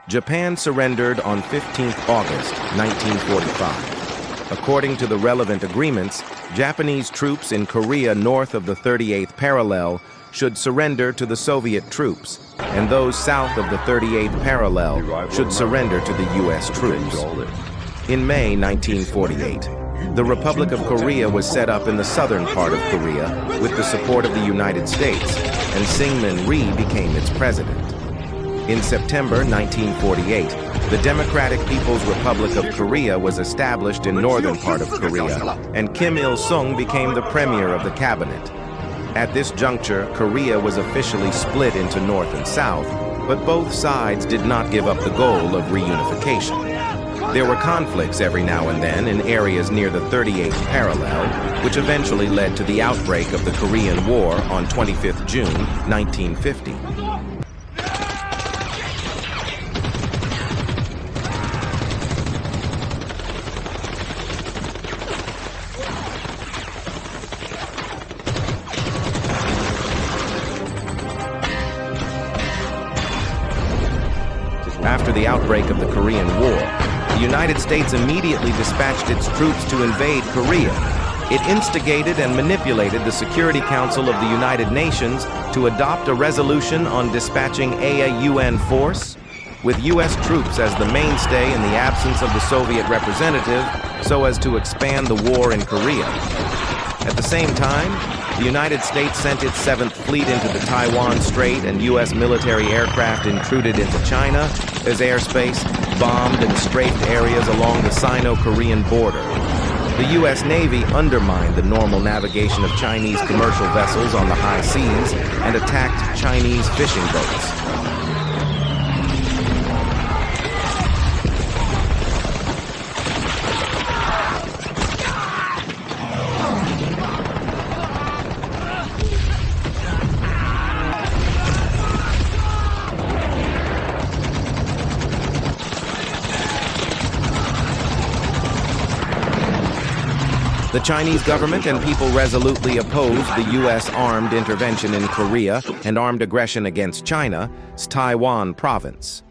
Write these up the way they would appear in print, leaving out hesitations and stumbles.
Japan surrendered on 15th August 1945. According to the relevant agreements, Japanese troops in Korea north of the 38th parallel should surrender to the Soviet troops, and those south of the 38th parallel should surrender to the U.S. troops. In May 1948, the Republic of Korea was set up in the southern part of Korea with the support of the United States, and Syngman Rhee became its president. In September 1948, the Democratic People's Republic of Korea was established in northern part of Korea, and Kim Il-sung became the premier of the cabinet. At this juncture, Korea was officially split into north and south, but both sides did not give up the goal of reunification. There were conflicts every now and then in areas near the 38th parallel, which eventually led to the outbreak of the Korean War on 25th June 1950. After the outbreak of the Korean War, the United States immediately dispatched its troops to invade Korea. It instigated and manipulated the Security Council of the United Nations to adopt a resolution on dispatching a UN force, with U.S. troops as the mainstay in the absence of the Soviet representative, so as to expand the war in Korea. At the same time, the United States sent its 7th Fleet into the Taiwan Strait, and U.S. military aircraft intruded into China as airspace, bombed and strafed areas along the Sino-Korean border. The U.S. Navy undermined the normal navigation of Chinese commercial vessels on the high seas and attacked Chinese fishing boats. The Chinese government and people resolutely opposed the U.S. armed intervention in Korea and armed aggression against China's Taiwan province.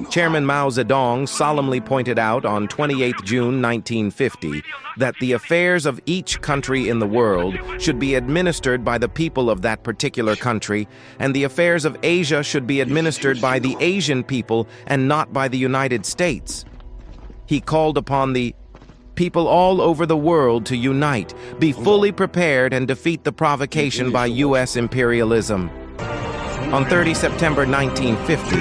Chairman Mao Zedong solemnly pointed out on 28 June 1950 that the affairs of each country in the world should be administered by the people of that particular country, and the affairs of Asia should be administered by the Asian people and not by the United States. He called upon the people all over the world to unite, be fully prepared, and defeat the provocation by U.S. imperialism. On 30 September 1950,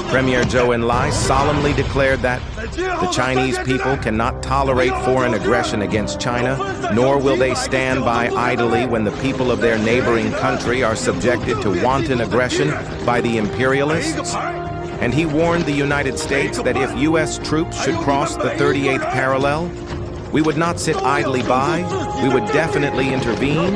Premier Zhou Enlai solemnly declared that the Chinese people cannot tolerate foreign aggression against China, nor will they stand by idly when the people of their neighboring country are subjected to wanton aggression by the imperialists. And he warned the United States that if U.S. troops should cross the 38th parallel, we would not sit idly by, we would definitely intervene.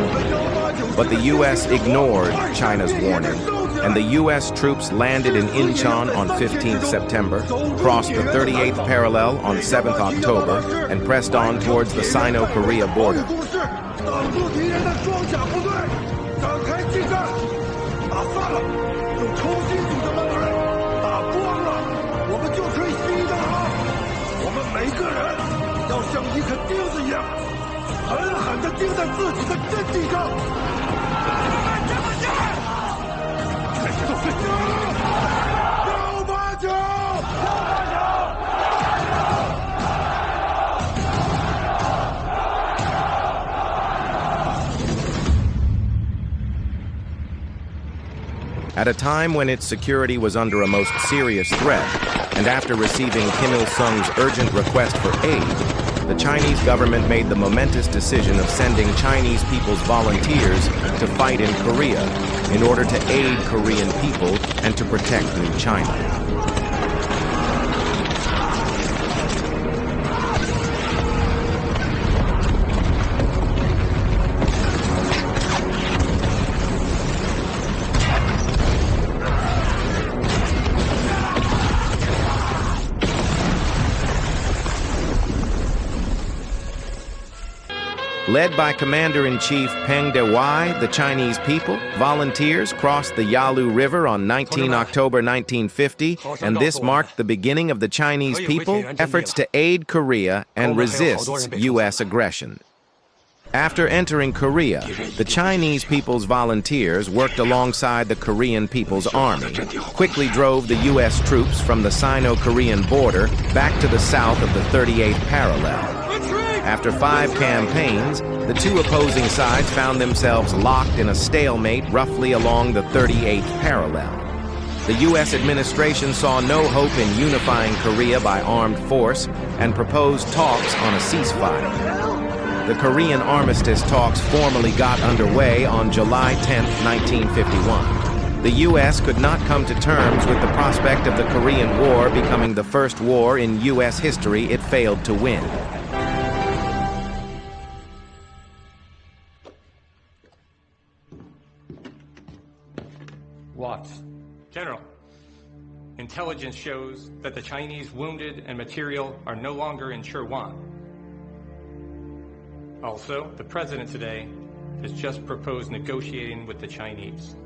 But the U.S. ignored China's warning, and the U.S. troops landed in Incheon on 15th September, crossed the 38th parallel on 7th October, and pressed on towards the Sino-Korea border. At a time when its security was under a most serious threat, and after receiving Kim Il-sung's urgent request for aid, the Chinese government made the momentous decision of sending Chinese people's volunteers to fight in Korea in order to aid Korean people and to protect New China. Led by Commander-in-Chief Peng Dehuai, the Chinese people, volunteers crossed the Yalu River on 19 October 1950, and this marked the beginning of the Chinese people's efforts to aid Korea and resist U.S. aggression. After entering Korea, the Chinese People's Volunteers worked alongside the Korean People's Army, quickly drove the U.S. troops from the Sino-Korean border back to the south of the 38th parallel. After 5 campaigns, the two opposing sides found themselves locked in a stalemate roughly along the 38th parallel. The U.S. administration saw no hope in unifying Korea by armed force and proposed talks on a ceasefire. The Korean armistice talks formally got underway on July 10, 1951. The U.S. could not come to terms with the prospect of the Korean War becoming the first war in U.S. history it failed to win. Watts. General, intelligence shows that the Chinese wounded and material are no longer in Chirwan. Also, the President today has just proposed negotiating with the Chinese.